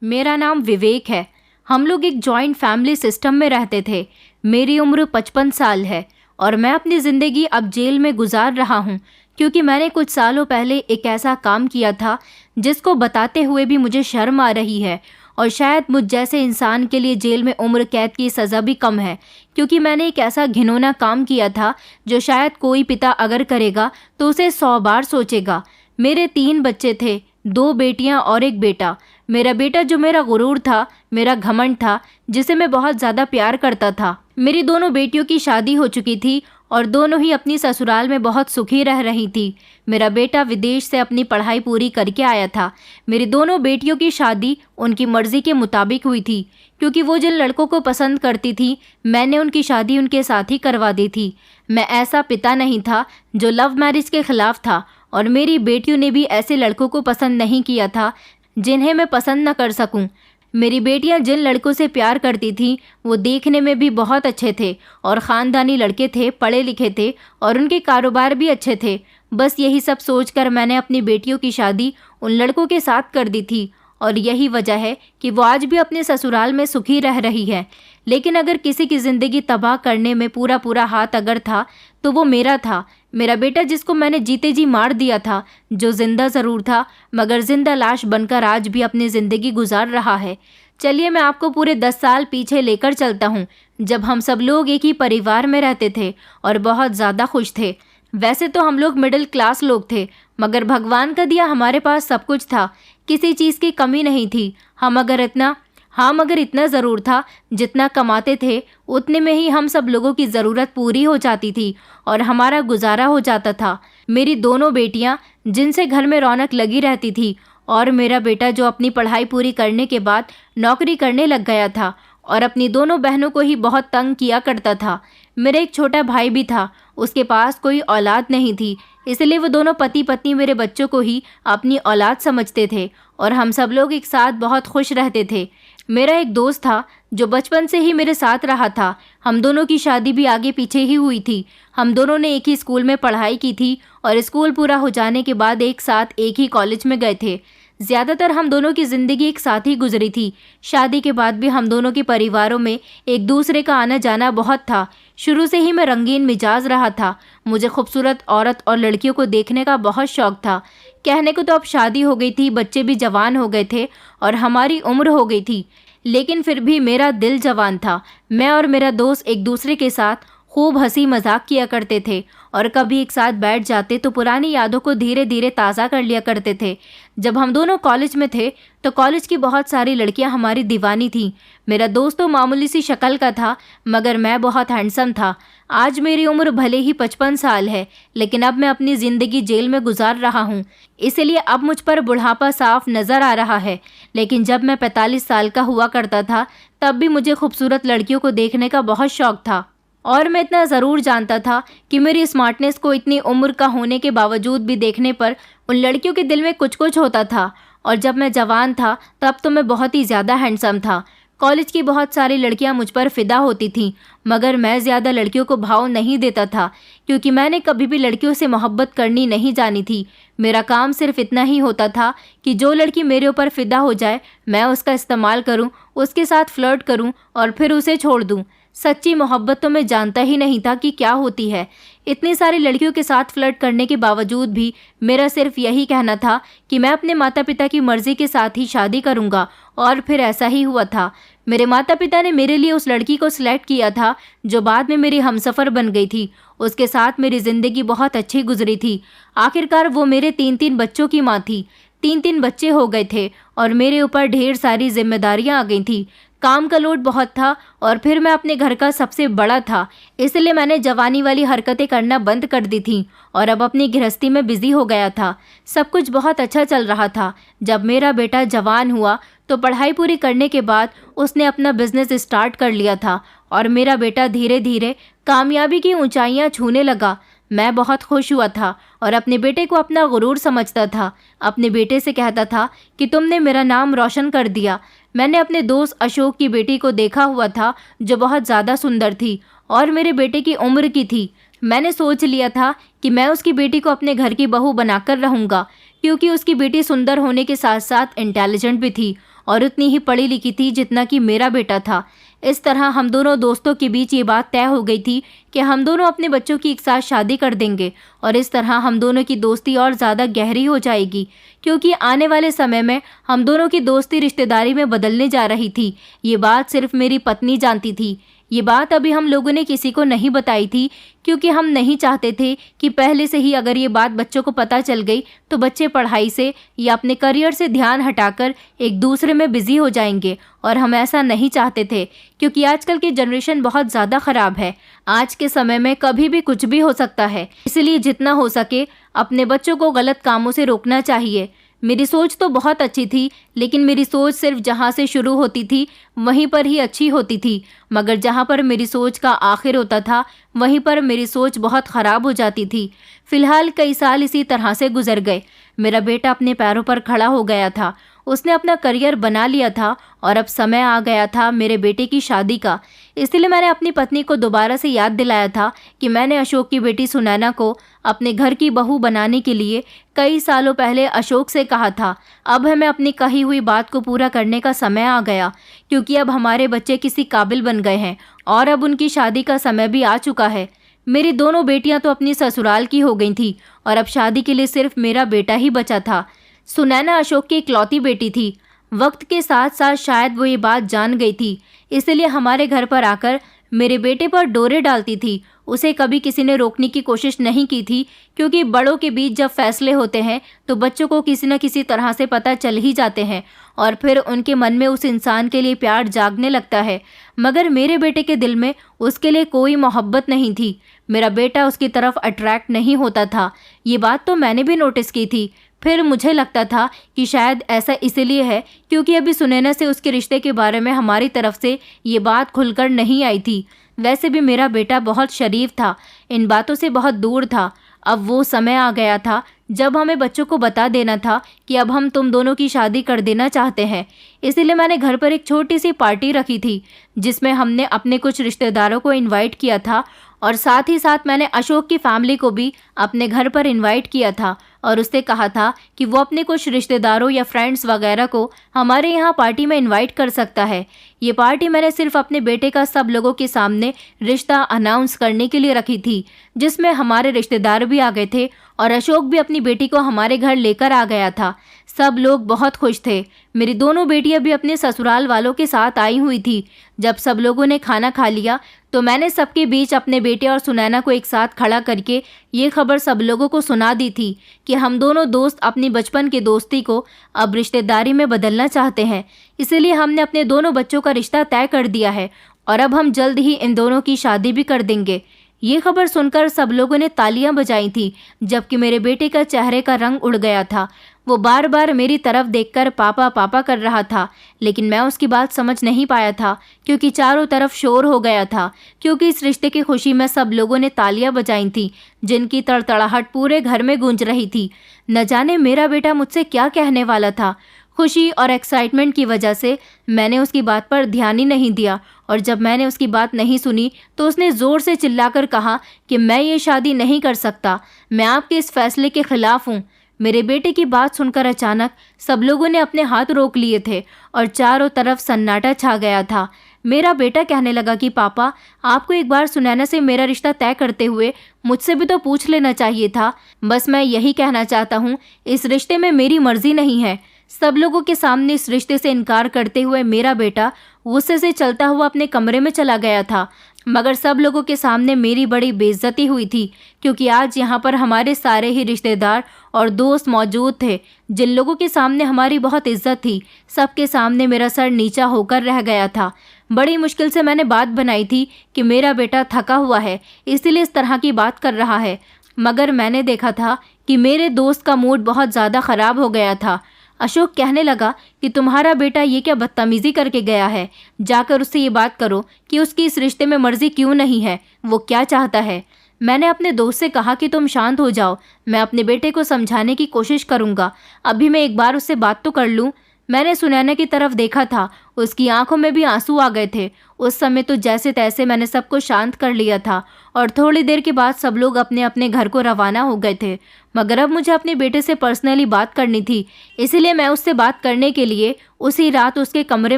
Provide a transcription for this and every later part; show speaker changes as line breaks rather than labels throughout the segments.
मेरा नाम विवेक है। हम लोग एक जॉइंट फैमिली सिस्टम में रहते थे। मेरी उम्र 55 साल है और मैं अपनी ज़िंदगी अब जेल में गुजार रहा हूँ, क्योंकि मैंने कुछ सालों पहले एक ऐसा काम किया था जिसको बताते हुए भी मुझे शर्म आ रही है। और शायद मुझ जैसे इंसान के लिए जेल में उम्र कैद की सज़ा भी कम है, क्योंकि मैंने एक ऐसा घिनौना काम किया था जो शायद कोई पिता अगर करेगा तो उसे 100 बार सोचेगा। मेरे 3 बच्चे थे, 2 बेटियां और एक बेटा। मेरा बेटा जो मेरा गुरूर था, मेरा घमंड था, जिसे मैं बहुत ज़्यादा प्यार करता था। मेरी दोनों बेटियों की शादी हो चुकी थी और दोनों ही अपनी ससुराल में बहुत सुखी रह रही थी। मेरा बेटा विदेश से अपनी पढ़ाई पूरी करके आया था। मेरी दोनों बेटियों की शादी उनकी मर्जी के मुताबिक हुई थी, क्योंकि वो जिन लड़कों को पसंद करती थी मैंने उनकी शादी उनके साथ ही करवा दी थी। मैं ऐसा पिता नहीं था जो लव मैरिज के खिलाफ था, और मेरी बेटियों ने भी ऐसे लड़कों को पसंद नहीं किया था जिन्हें मैं पसंद न कर सकूं। मेरी बेटियां जिन लड़कों से प्यार करती थीं वो देखने में भी बहुत अच्छे थे और ख़ानदानी लड़के थे, पढ़े लिखे थे और उनके कारोबार भी अच्छे थे। बस यही सब सोचकर मैंने अपनी बेटियों की शादी उन लड़कों के साथ कर दी थी, और यही वजह है कि वो आज भी अपने ससुराल में सुखी रह रही है। लेकिन अगर किसी की ज़िंदगी तबाह करने में पूरा पूरा हाथ अगर था तो वो मेरा था। मेरा बेटा जिसको मैंने जीते जी मार दिया था, जो जिंदा ज़रूर था मगर जिंदा लाश बनकर आज भी अपनी ज़िंदगी गुजार रहा है। चलिए मैं आपको पूरे 10 साल पीछे लेकर चलता हूँ, जब हम सब लोग एक ही परिवार में रहते थे और बहुत ज़्यादा खुश थे। वैसे तो हम लोग मिडिल क्लास लोग थे, मगर भगवान का दिया हमारे पास सब कुछ था, किसी चीज़ की कमी नहीं थी। मगर इतना ज़रूर था, जितना कमाते थे उतने में ही हम सब लोगों की ज़रूरत पूरी हो जाती थी और हमारा गुजारा हो जाता था। मेरी दोनों बेटियां जिनसे घर में रौनक लगी रहती थी, और मेरा बेटा जो अपनी पढ़ाई पूरी करने के बाद नौकरी करने लग गया था और अपनी दोनों बहनों को ही बहुत तंग किया करता था। मेरा एक छोटा भाई भी था, उसके पास कोई औलाद नहीं थी, इसलिए वो दोनों पति पत्नी मेरे बच्चों को ही अपनी औलाद समझते थे और हम सब लोग एक साथ बहुत खुश रहते थे। मेरा एक दोस्त था जो बचपन से ही मेरे साथ रहा था। हम दोनों की शादी भी आगे पीछे ही हुई थी। हम दोनों ने एक ही स्कूल में पढ़ाई की थी और स्कूल पूरा हो जाने के बाद एक साथ एक ही कॉलेज में गए थे। ज़्यादातर हम दोनों की ज़िंदगी एक साथ ही गुजरी थी। शादी के बाद भी हम दोनों के परिवारों में एक दूसरे का आना जाना बहुत था। शुरू से ही मैं रंगीन मिजाज रहा था। मुझे खूबसूरत औरत और लड़कियों को देखने का बहुत शौक था। कहने को तो अब शादी हो गई थी, बच्चे भी जवान हो गए थे और हमारी उम्र हो गई थी, लेकिन फिर भी मेरा दिल जवान था। मैं और मेरा दोस्त एक दूसरे के साथ खूब हंसी मजाक किया करते थे और कभी एक साथ बैठ जाते तो पुरानी यादों को धीरे धीरे ताज़ा कर लिया करते थे। जब हम दोनों कॉलेज में थे तो कॉलेज की बहुत सारी लड़कियां हमारी दीवानी थीं। मेरा दोस्त तो मामूली सी शक्ल का था, मगर मैं बहुत हैंडसम था। आज मेरी उम्र भले ही 55 साल है, लेकिन अब मैं अपनी ज़िंदगी जेल में गुजार रहा हूँ, इसलिए अब मुझ पर बुढ़ापा साफ नज़र आ रहा है। लेकिन जब मैं 45 साल का हुआ करता था तब भी मुझे खूबसूरत लड़कियों को देखने का बहुत शौक था। और मैं इतना ज़रूर जानता था कि मेरी स्मार्टनेस को इतनी उम्र का होने के बावजूद भी देखने पर उन लड़कियों के दिल में कुछ कुछ होता था। और जब मैं जवान था तब तो मैं बहुत ही ज़्यादा हैंडसम था। कॉलेज की बहुत सारी लड़कियां मुझ पर फ़िदा होती थीं, मगर मैं ज़्यादा लड़कियों को भाव नहीं देता था, क्योंकि मैंने कभी भी लड़कियों से मोहब्बत करनी नहीं जानी थी। मेरा काम सिर्फ इतना ही होता था कि जो लड़की मेरे ऊपर फ़िदा हो जाए मैं उसका इस्तेमाल करूं, उसके साथ फ्लर्ट करूं और फिर उसे छोड़ दूं। सच्ची मोहब्बत तो मैं जानता ही नहीं था कि क्या होती है। इतनी सारी लड़कियों के साथ फ्लर्ट करने के बावजूद भी मेरा सिर्फ यही कहना था कि मैं अपने माता पिता की मर्ज़ी के साथ ही शादी करूंगा, और फिर ऐसा ही हुआ था। मेरे माता पिता ने मेरे लिए उस लड़की को सिलेक्ट किया था जो बाद में मेरी हमसफ़र बन गई थी। उसके साथ मेरी ज़िंदगी बहुत अच्छी गुजरी थी। आखिरकार वो मेरे 3-3 बच्चों की माँ थी। 3-3 बच्चे हो गए थे और मेरे ऊपर ढेर सारी जिम्मेदारियां आ गई थी। काम का लोड बहुत था और फिर मैं अपने घर का सबसे बड़ा था, इसलिए मैंने जवानी वाली हरकतें करना बंद कर दी थी और अब अपनी गृहस्थी में बिजी हो गया था। सब कुछ बहुत अच्छा चल रहा था। जब मेरा बेटा जवान हुआ तो पढ़ाई पूरी करने के बाद उसने अपना बिजनेस स्टार्ट कर लिया था और मेरा बेटा धीरे धीरे कामयाबी की ऊंचाइयां छूने लगा। मैं बहुत खुश हुआ था और अपने बेटे को अपना गुरूर समझता था। अपने बेटे से कहता था कि तुमने मेरा नाम रोशन कर दिया। मैंने अपने दोस्त अशोक की बेटी को देखा हुआ था जो बहुत ज़्यादा सुंदर थी और मेरे बेटे की उम्र की थी। मैंने सोच लिया था कि मैं उसकी बेटी को अपने घर की बहू बनाकर रहूँगा, क्योंकि उसकी बेटी सुंदर होने के साथ साथ इंटेलिजेंट भी थी और उतनी ही पढ़ी लिखी थी जितना कि मेरा बेटा था। इस तरह हम दोनों दोस्तों के बीच ये बात तय हो गई थी कि हम दोनों अपने बच्चों की एक साथ शादी कर देंगे और इस तरह हम दोनों की दोस्ती और ज़्यादा गहरी हो जाएगी, क्योंकि आने वाले समय में हम दोनों की दोस्ती रिश्तेदारी में बदलने जा रही थी। ये बात सिर्फ मेरी पत्नी जानती थी। ये बात अभी हम लोगों ने किसी को नहीं बताई थी, क्योंकि हम नहीं चाहते थे कि पहले से ही अगर ये बात बच्चों को पता चल गई तो बच्चे पढ़ाई से या अपने करियर से ध्यान हटाकर एक दूसरे में बिजी हो जाएंगे, और हम ऐसा नहीं चाहते थे, क्योंकि आजकल की जनरेशन बहुत ज़्यादा ख़राब है। आज के समय में कभी भी कुछ भी हो सकता है, इसलिए जितना हो सके अपने बच्चों को गलत कामों से रोकना चाहिए। मेरी सोच तो बहुत अच्छी थी, लेकिन मेरी सोच सिर्फ जहाँ से शुरू होती थी वहीं पर ही अच्छी होती थी, मगर जहाँ पर मेरी सोच का आखिर होता था वहीं पर मेरी सोच बहुत ख़राब हो जाती थी। फिलहाल कई साल इसी तरह से गुजर गए। मेरा बेटा अपने पैरों पर खड़ा हो गया था, उसने अपना करियर बना लिया था और अब समय आ गया था मेरे बेटे की शादी का। इसलिए मैंने अपनी पत्नी को दोबारा से याद दिलाया था कि मैंने अशोक की बेटी सुनैना को अपने घर की बहू बनाने के लिए कई सालों पहले अशोक से कहा था। अब हमें अपनी कही हुई बात को पूरा करने का समय आ गया, क्योंकि अब हमारे बच्चे किसी काबिल बन गए हैं और अब उनकी शादी का समय भी आ चुका है। मेरी दोनों बेटियां तो अपनी ससुराल की हो गई थी और अब शादी के लिए सिर्फ मेरा बेटा ही बचा था। सुनैना अशोक की इकलौती बेटी थी। वक्त के साथ साथ शायद वो ये बात जान गई थी, इसलिए हमारे घर पर आकर मेरे बेटे पर डोरे डालती थी। उसे कभी किसी ने रोकने की कोशिश नहीं की थी, क्योंकि बड़ों के बीच जब फैसले होते हैं तो बच्चों को किसी न किसी तरह से पता चल ही जाते हैं और फिर उनके मन में उस इंसान के लिए प्यार जागने लगता है। मगर मेरे बेटे के दिल में उसके लिए कोई मोहब्बत नहीं थी। मेरा बेटा उसकी तरफ अट्रैक्ट नहीं होता था। ये बात तो मैंने भी नोटिस की थी। फिर मुझे लगता था कि शायद ऐसा इसलिए है क्योंकि अभी सुनैना से उसके रिश्ते के बारे में हमारी तरफ से ये बात खुलकर नहीं आई थी। वैसे भी मेरा बेटा बहुत शरीफ था, इन बातों से बहुत दूर था। अब वो समय आ गया था जब हमें बच्चों को बता देना था कि अब हम तुम दोनों की शादी कर देना चाहते हैं। इसीलिए मैंने घर पर एक छोटी सी पार्टी रखी थी, जिसमें हमने अपने कुछ रिश्तेदारों को इनवाइट किया था और साथ ही साथ मैंने अशोक की फैमिली को भी अपने घर पर इनवाइट किया था और उससे कहा था कि वो अपने कुछ रिश्तेदारों या फ्रेंड्स वगैरह को हमारे यहाँ पार्टी में इनवाइट कर सकता है। ये पार्टी मैंने सिर्फ अपने बेटे का सब लोगों के सामने रिश्ता अनाउंस करने के लिए रखी थी, जिसमें हमारे रिश्तेदार भी आ गए थे और अशोक भी अपनी बेटी को हमारे घर लेकर आ गया था। सब लोग बहुत खुश थे। मेरी दोनों बेटियां भी अपने ससुराल वालों के साथ आई हुई थी। जब सब लोगों ने खाना खा लिया तो मैंने सबके बीच अपने बेटे और सुनैना को एक साथ खड़ा करके ये खबर सब लोगों को सुना दी थी कि हम दोनों दोस्त अपनी बचपन की दोस्ती को अब रिश्तेदारी में बदलना चाहते हैं। इसलिए हमने अपने दोनों बच्चों का रिश्ता तय कर दिया है और अब हम जल्द ही इन दोनों की शादी भी कर देंगे। ये खबर सुनकर सब लोगों ने तालियां बजाई थी, जबकि मेरे बेटे का चेहरे का रंग उड़ गया था। वो बार बार मेरी तरफ देखकर पापा पापा कर रहा था, लेकिन मैं उसकी बात समझ नहीं पाया था क्योंकि चारों तरफ शोर हो गया था, क्योंकि इस रिश्ते की खुशी में सब लोगों ने तालियां बजाई थी, जिनकी तड़तड़ाहट पूरे घर में गूंज रही थी। न जाने मेरा बेटा मुझसे क्या कहने वाला था। खुशी और एक्साइटमेंट की वजह से मैंने उसकी बात पर ध्यान ही नहीं दिया और जब मैंने उसकी बात नहीं सुनी तो उसने ज़ोर से चिल्लाकर कहा कि मैं ये शादी नहीं कर सकता, मैं आपके इस फैसले के खिलाफ हूँ। मेरे बेटे की बात सुनकर अचानक सब लोगों ने अपने हाथ रोक लिए थे और चारों तरफ सन्नाटा छा गया था। मेरा बेटा कहने लगा कि पापा, आपको एक बार सुनैना से मेरा रिश्ता तय करते हुए मुझसे भी तो पूछ लेना चाहिए था। बस मैं यही कहना चाहता हूँ, इस रिश्ते में मेरी मर्जी नहीं है। सब लोगों के सामने इस रिश्ते से इनकार करते हुए मेरा बेटा गुस्से से चलता हुआ अपने कमरे में चला गया था, मगर सब लोगों के सामने मेरी बड़ी बेइज्जती हुई थी, क्योंकि आज यहाँ पर हमारे सारे ही रिश्तेदार और दोस्त मौजूद थे, जिन लोगों के सामने हमारी बहुत इज्जत थी। सबके सामने मेरा सर नीचा होकर रह गया था। बड़ी मुश्किल से मैंने बात बनाई थी कि मेरा बेटा थका हुआ है, इसीलिए इस तरह की बात कर रहा है, मगर मैंने देखा था कि मेरे दोस्त का मूड बहुत ज़्यादा ख़राब हो गया था। अशोक कहने लगा कि तुम्हारा बेटा ये क्या बदतमीज़ी करके गया है, जाकर उससे ये बात करो कि उसकी इस रिश्ते में मर्जी क्यों नहीं है, वो क्या चाहता है। मैंने अपने दोस्त से कहा कि तुम शांत हो जाओ, मैं अपने बेटे को समझाने की कोशिश करूँगा, अभी मैं एक बार उससे बात तो कर लूँ। मैंने सुनैना की तरफ देखा था, उसकी आंखों में भी आंसू आ गए थे। उस समय तो जैसे तैसे मैंने सबको शांत कर लिया था और थोड़ी देर के बाद सब लोग अपने अपने घर को रवाना हो गए थे। मगर अब मुझे अपने बेटे से पर्सनली बात करनी थी, इसीलिए मैं उससे बात करने के लिए उसी रात उसके कमरे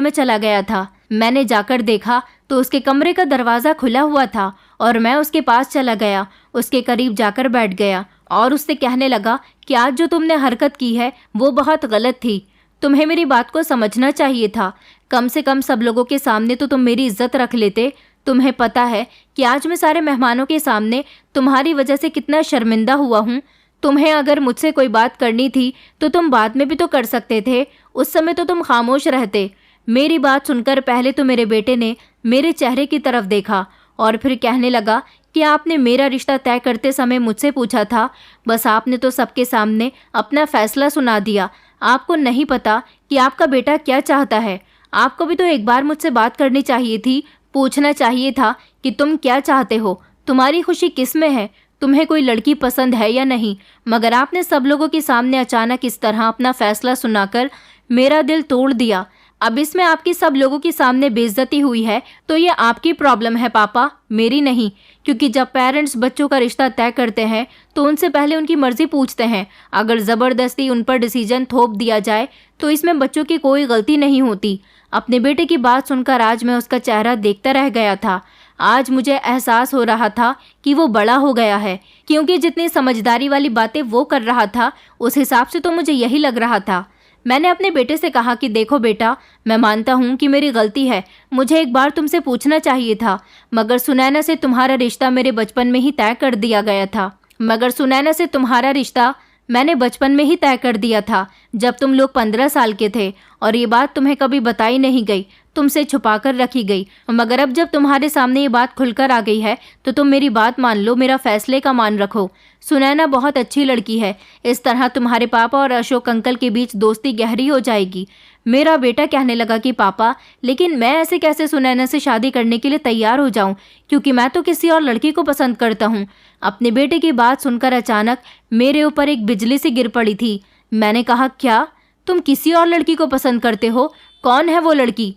में चला गया था। मैंने जाकर देखा तो उसके कमरे का दरवाज़ा खुला हुआ था और मैं उसके पास चला गया, उसके करीब जाकर बैठ गया और उससे कहने लगा कि आज जो तुमने हरकत की है वो बहुत गलत थी। तुम्हें मेरी बात को समझना चाहिए था। कम से कम सब लोगों के सामने तो तुम मेरी इज्जत रख लेते। तुम्हें पता है कि आज मैं सारे मेहमानों के सामने तुम्हारी वजह से कितना शर्मिंदा हुआ हूँ। तुम्हें अगर मुझसे कोई बात करनी थी तो तुम बाद में भी तो कर सकते थे, उस समय तो तुम खामोश रहते। मेरी बात सुनकर पहले तो मेरे बेटे ने मेरे चेहरे की तरफ देखा और फिर कहने लगा कि आपने मेरा रिश्ता तय करते समय मुझसे पूछा था, बस आपने तो सबके सामने अपना फैसला सुना दिया। आपको नहीं पता कि आपका बेटा क्या चाहता है। आपको भी तो एक बार मुझसे बात करनी चाहिए थी, पूछना चाहिए था कि तुम क्या चाहते हो, तुम्हारी खुशी किस में है, तुम्हें कोई लड़की पसंद है या नहीं। मगर आपने सब लोगों के सामने अचानक इस तरह अपना फैसला सुनाकर मेरा दिल तोड़ दिया। अब इसमें आपकी सब लोगों के सामने बेइज्जती हुई है तो ये आपकी प्रॉब्लम है पापा, मेरी नहीं। क्योंकि जब पेरेंट्स बच्चों का रिश्ता तय करते हैं तो उनसे पहले उनकी मर्जी पूछते हैं। अगर ज़बरदस्ती उन पर डिसीजन थोप दिया जाए तो इसमें बच्चों की कोई गलती नहीं होती। अपने बेटे की बात सुनकर आज मैं उसका चेहरा देखता रह गया था। आज मुझे एहसास हो रहा था कि वो बड़ा हो गया है, क्योंकि जितनी समझदारी वाली बातें वो कर रहा था उस हिसाब से तो मुझे यही लग रहा था। मैंने अपने बेटे से कहा कि देखो बेटा, मैं मानता हूँ कि मेरी गलती है, मुझे एक बार तुमसे पूछना चाहिए था। मगर सुनैना से तुम्हारा रिश्ता मेरे बचपन में ही तय कर दिया गया था। मगर सुनैना से तुम्हारा रिश्ता मैंने बचपन में ही तय कर दिया था, जब तुम लोग 15 साल के थे, और ये बात तुम्हें कभी बताई नहीं गई, तुमसे छुपा कर रखी गई। मगर अब जब तुम्हारे सामने ये बात खुलकर आ गई है तो तुम मेरी बात मान लो, मेरा फैसले का मान रखो। सुनैना बहुत अच्छी लड़की है, इस तरह तुम्हारे पापा और अशोक अंकल के बीच दोस्ती गहरी हो जाएगी। मेरा बेटा कहने लगा कि पापा, लेकिन मैं ऐसे कैसे सुनैना से शादी करने के लिए तैयार हो जाऊं, क्योंकि मैं तो किसी और लड़की को पसंद करता हूं। अपने बेटे की बात सुनकर अचानक मेरे ऊपर एक बिजली सी गिर पड़ी थी। मैंने कहा, क्या तुम किसी और लड़की को पसंद करते हो? कौन है वो लड़की?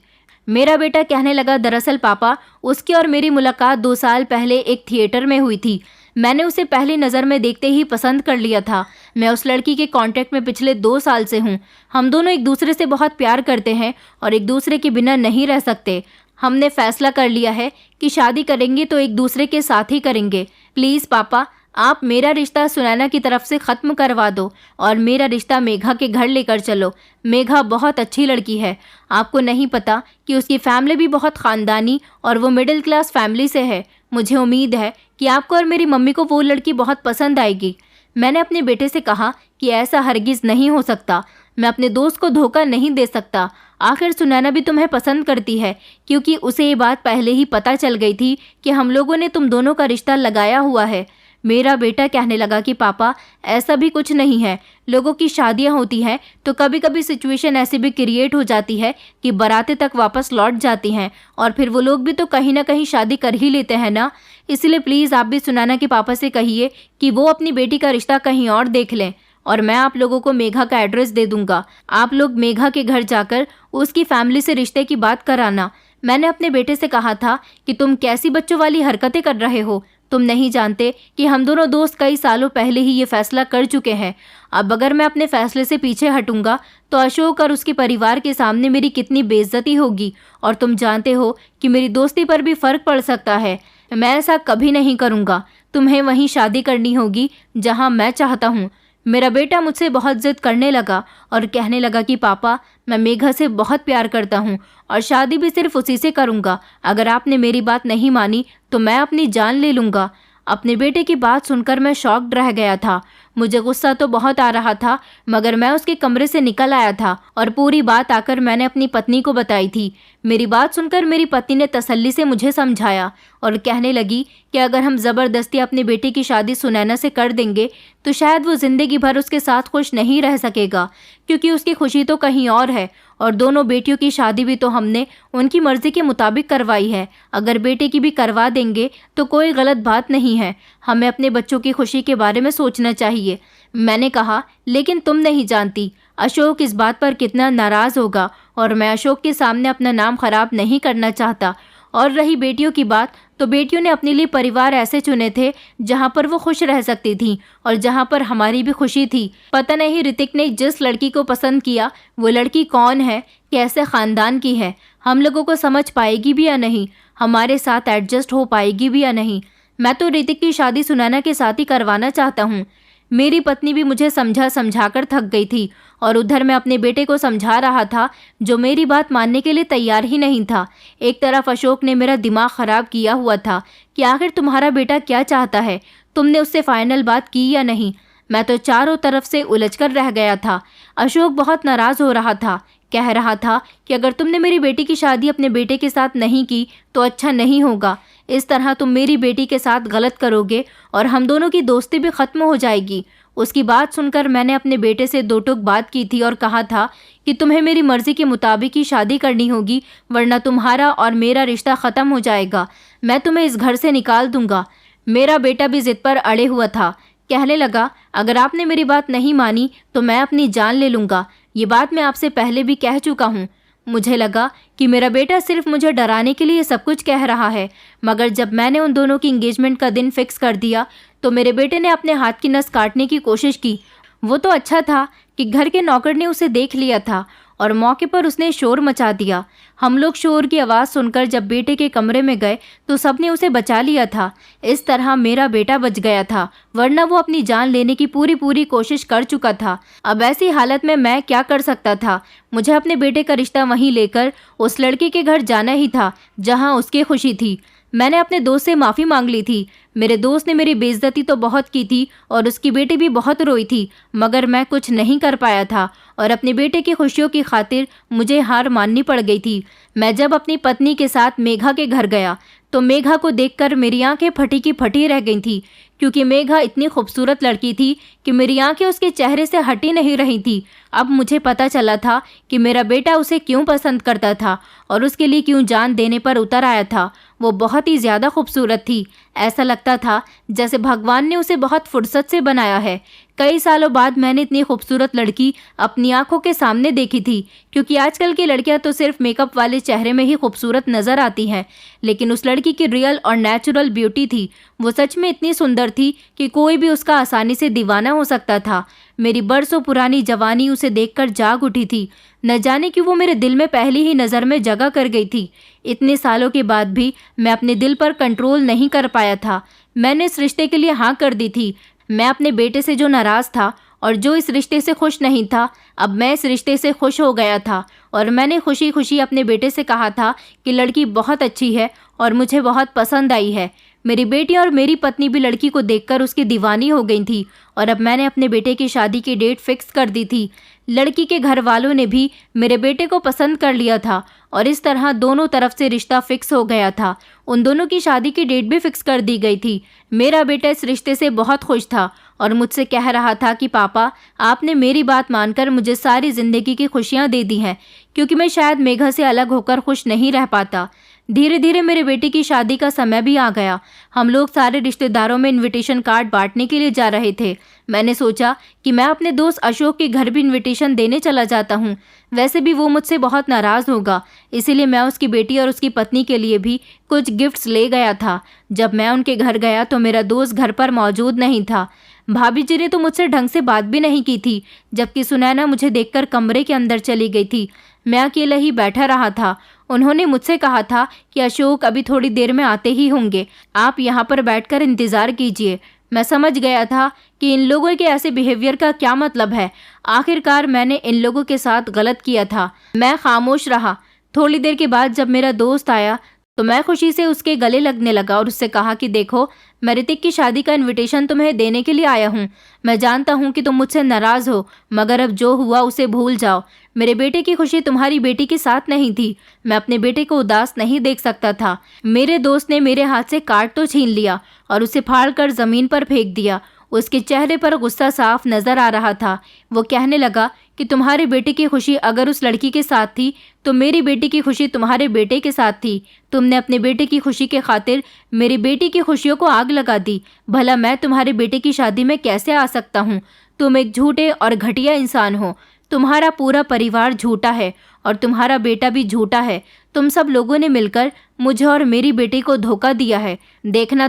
मेरा बेटा कहने लगा, दरअसल पापा, उसकी और मेरी मुलाकात 2 साल पहले एक थिएटर में हुई थी। मैंने उसे पहली नज़र में देखते ही पसंद कर लिया था। मैं उस लड़की के कांटेक्ट में पिछले 2 साल से हूँ। हम दोनों एक दूसरे से बहुत प्यार करते हैं और एक दूसरे के बिना नहीं रह सकते। हमने फैसला कर लिया है कि शादी करेंगे तो एक दूसरे के साथ ही करेंगे। प्लीज़ पापा, आप मेरा रिश्ता सुनैना की तरफ से ख़त्म करवा दो और मेरा रिश्ता मेघा के घर लेकर चलो। मेघा बहुत अच्छी लड़की है। आपको नहीं पता कि उसकी फैमिली भी बहुत ख़ानदानी और वो मिडिल क्लास फैमिली से है। मुझे उम्मीद है कि आपको और मेरी मम्मी को वो लड़की बहुत पसंद आएगी। मैंने अपने बेटे से कहा कि ऐसा हरगिज़ नहीं हो सकता। मैं अपने दोस्त को धोखा नहीं दे सकता। आखिर सुनैना भी तुम्हें पसंद करती है, क्योंकि उसे ये बात पहले ही पता चल गई थी कि हम लोगों ने तुम दोनों का रिश्ता लगाया हुआ है। मेरा बेटा कहने लगा कि पापा, ऐसा भी कुछ नहीं है। लोगों की शादियां होती हैं तो कभी कभी सिचुएशन ऐसी भी क्रिएट हो जाती है कि बारातें तक वापस लौट जाती हैं, और फिर वो लोग भी तो कहीं ना कहीं शादी कर ही लेते हैं ना। इसलिए प्लीज़ आप भी सुनैना के पापा से कहिए कि वो अपनी बेटी का रिश्ता कहीं और देख लें, और मैं आप लोगों को मेघा का एड्रेस दे दूंगा। आप लोग मेघा के घर जाकर उसकी फैमिली से रिश्ते की बात कराना। मैंने अपने बेटे से कहा था कि तुम कैसी बच्चों वाली हरकतें कर रहे हो। तुम नहीं जानते कि हम दोनों दोस्त कई सालों पहले ही ये फैसला कर चुके हैं। अब अगर मैं अपने फैसले से पीछे हटूंगा तो अशोक और उसके परिवार के सामने मेरी कितनी बेइज्जती होगी, और तुम जानते हो कि मेरी दोस्ती पर भी फर्क पड़ सकता है। मैं ऐसा कभी नहीं करूँगा। तुम्हें वहीं शादी करनी होगी जहाँ मैं चाहता हूँ। मेरा बेटा मुझसे बहुत जिद करने लगा और कहने लगा कि पापा, मैं मेघा से बहुत प्यार करता हूँ और शादी भी सिर्फ उसी से करूँगा। अगर आपने मेरी बात नहीं मानी तो मैं अपनी जान ले लूँगा। अपने बेटे की बात सुनकर मैं शॉक्ड रह गया था। मुझे गुस्सा तो बहुत आ रहा था, मगर मैं उसके कमरे से निकल आया था और पूरी बात आकर मैंने अपनी पत्नी को बताई थी। मेरी बात सुनकर मेरी पत्नी ने तसल्ली से मुझे समझाया और कहने लगी कि अगर हम ज़बरदस्ती अपने बेटे की शादी सुनैना से कर देंगे तो शायद वो ज़िंदगी भर उसके साथ खुश नहीं रह सकेगा, क्योंकि उसकी खुशी तो कहीं और है। और दोनों बेटियों की शादी भी तो हमने उनकी मर्ज़ी के मुताबिक करवाई है। अगर बेटे की भी करवा देंगे तो कोई गलत बात नहीं है। हमें अपने बच्चों की खुशी के बारे में सोचना चाहिए। मैंने कहा, लेकिन तुम नहीं जानती, अशोक इस बात पर कितना नाराज़ होगा, और मैं अशोक के सामने अपना नाम खराब नहीं करना चाहता। और रही बेटियों की बात, तो बेटियों ने अपने लिए परिवार ऐसे चुने थे जहाँ पर वो खुश रह सकती थी और जहाँ पर हमारी भी खुशी थी। पता नहीं ऋतिक ने जिस लड़की को पसंद किया वो लड़की कौन है, कैसे ख़ानदान की है, हम लोगों को समझ पाएगी भी या नहीं, हमारे साथ एडजस्ट हो पाएगी भी या नहीं। मैं तो ऋतिक की शादी सुनैना के साथ ही करवाना चाहता हूँ। मेरी पत्नी भी मुझे समझा समझा कर थक गई थी और उधर मैं अपने बेटे को समझा रहा था जो मेरी बात मानने के लिए तैयार ही नहीं था। एक तरफ अशोक ने मेरा दिमाग ख़राब किया हुआ था कि आखिर तुम्हारा बेटा क्या चाहता है, तुमने उससे फाइनल बात की या नहीं। मैं तो चारों तरफ से उलझ कर रह गया था। अशोक बहुत नाराज़ हो रहा था, कह रहा था कि अगर तुमने मेरी बेटी की शादी अपने बेटे के साथ नहीं की तो अच्छा नहीं होगा। इस तरह तुम मेरी बेटी के साथ गलत करोगे और हम दोनों की दोस्ती भी ख़त्म हो जाएगी। उसकी बात सुनकर मैंने अपने बेटे से दो टूक बात की थी और कहा था कि तुम्हें मेरी मर्ज़ी के मुताबिक ही शादी करनी होगी, वरना तुम्हारा और मेरा रिश्ता ख़त्म हो जाएगा। मैं तुम्हें इस घर से निकाल दूंगा। मेरा बेटा भी ज़िद पर अड़े हुआ था, कहने लगा, अगर आपने मेरी बात नहीं मानी तो मैं अपनी जान ले लूँगा। ये बात मैं आपसे पहले भी कह चुका हूँ। मुझे लगा कि मेरा बेटा सिर्फ मुझे डराने के लिए सब कुछ कह रहा है, मगर जब मैंने उन दोनों की इंगेजमेंट का दिन फिक्स कर दिया तो मेरे बेटे ने अपने हाथ की नस काटने की कोशिश की। वो तो अच्छा था कि घर के नौकर ने उसे देख लिया था और मौके पर उसने शोर मचा दिया। हम लोग शोर की आवाज़ सुनकर जब बेटे के कमरे में गए तो सबने उसे बचा लिया था। इस तरह मेरा बेटा बच गया था, वरना वो अपनी जान लेने की पूरी कोशिश कर चुका था। अब ऐसी हालत में मैं क्या कर सकता था। मुझे अपने बेटे का रिश्ता वहीं लेकर उस लड़की के घर जाना ही था जहाँ उसकी खुशी थी। मैंने अपने दोस्त से माफ़ी मांग ली थी। मेरे दोस्त ने मेरी बेइज्जती तो बहुत की थी और उसकी बेटी भी बहुत रोई थी, मगर मैं कुछ नहीं कर पाया था और अपने बेटे की खुशियों की खातिर मुझे हार माननी पड़ गई थी। मैं जब अपनी पत्नी के साथ मेघा के घर गया तो मेघा को देखकर मेरी आंखें फटी की फटी रह गई थी, क्योंकि मेघा इतनी खूबसूरत लड़की थी कि मेरी आंखें उसके चेहरे से हटी नहीं रही थी। अब मुझे पता चला था कि मेरा बेटा उसे क्यों पसंद करता था और उसके लिए क्यों जान देने पर उतर आया था। वो बहुत ही ज़्यादा खूबसूरत थी। ऐसा लगता था जैसे भगवान ने उसे बहुत फुर्सत से बनाया है। कई सालों बाद मैंने इतनी खूबसूरत लड़की अपनी आंखों के सामने देखी थी, क्योंकि आजकल की लड़कियां तो सिर्फ मेकअप वाले चेहरे में ही खूबसूरत नज़र आती हैं, लेकिन उस लड़की की रियल और नेचुरल ब्यूटी थी। वो सच में इतनी सुंदर थी कि कोई भी उसका आसानी से दीवाना हो सकता था। मेरी बरसों पुरानी जवानी उसे देखकर जाग उठी थी। न जाने क्यों वो मेरे दिल में पहली ही नज़र में जगह कर गई थी। इतने सालों के बाद भी मैं अपने दिल पर कंट्रोल नहीं कर पाया था। मैंने इस रिश्ते के लिए हाँ कर दी थी। मैं अपने बेटे से जो नाराज़ था और जो इस रिश्ते से खुश नहीं था, अब मैं इस रिश्ते से खुश हो गया था और मैंने खुशी खुशी अपने बेटे से कहा था कि लड़की बहुत अच्छी है और मुझे बहुत पसंद आई है। मेरी बेटी और मेरी पत्नी भी लड़की को देखकर उसकी दीवानी हो गई थी और अब मैंने अपने बेटे की शादी की डेट फिक्स कर दी थी। लड़की के घर वालों ने भी मेरे बेटे को पसंद कर लिया था और इस तरह दोनों तरफ से रिश्ता फिक्स हो गया था। उन दोनों की शादी की डेट भी फिक्स कर दी गई थी। मेरा बेटा इस रिश्ते से बहुत खुश था और मुझसे कह रहा था कि पापा, आपने मेरी बात मानकर मुझे सारी ज़िंदगी की खुशियाँ दे दी हैं, क्योंकि मैं शायद मेघा से अलग होकर खुश नहीं रह पाता। धीरे धीरे मेरे बेटे की शादी का समय भी आ गया। हम लोग सारे रिश्तेदारों में इनविटेशन कार्ड बांटने के लिए जा रहे थे। मैंने सोचा कि मैं अपने दोस्त अशोक के घर भी इनविटेशन देने चला जाता हूँ। वैसे भी वो मुझसे बहुत नाराज़ होगा, इसीलिए मैं उसकी बेटी और उसकी पत्नी के लिए भी कुछ गिफ्ट्स ले गया था। जब मैं उनके घर गया तो मेरा दोस्त घर पर मौजूद नहीं था। भाभी जी ने तो मुझसे ढंग से बात भी नहीं की थी, जबकि सुनैना मुझे देखकर कमरे के अंदर चली गई थी। मैं अकेला ही बैठा रहा था। उन्होंने मुझसे कहा था कि अशोक अभी थोड़ी देर में आते ही होंगे, आप यहाँ पर बैठकर इंतज़ार कीजिए। मैं समझ गया था कि इन लोगों के ऐसे बिहेवियर का क्या मतलब है। आखिरकार मैंने इन लोगों के साथ गलत किया था। मैं खामोश रहा। थोड़ी देर के बाद जब मेरा दोस्त आया तो मैं खुशी से उसके गले लगने लगा और उससे कहा कि देखो, मैं ऋतिक की शादी का इनविटेशन तुम्हें देने के लिए आया हूँ। मैं जानता हूँ कि तुम मुझसे नाराज़ हो, मगर अब जो हुआ उसे भूल जाओ। मेरे बेटे की खुशी तुम्हारी बेटी के साथ नहीं थी। मैं अपने बेटे को उदास नहीं देख सकता था। मेरे दोस्त ने मेरे हाथ से कार्ड तो छीन लिया और उसे फाड़कर ज़मीन पर फेंक दिया। उसके चेहरे पर गुस्सा साफ नज़र आ रहा था। वो कहने लगा कि तुम्हारे बेटे की खुशी अगर उस लड़की के साथ थी तो मेरी बेटी की खुशी तुम्हारे बेटे के साथ थी। तुमने अपने बेटे की खुशी के खातिर मेरी बेटी की खुशियों को आग लगा दी। भला मैं तुम्हारे बेटे की शादी में कैसे आ सकता हूँ? तुम एक झूठे और घटिया इंसान हो। तुम्हारा पूरा परिवार झूठा है और तुम्हारा बेटा भी झूठा है। तुम सब लोगों ने मिलकर मुझे और मेरी बेटी को धोखा दिया है। देखना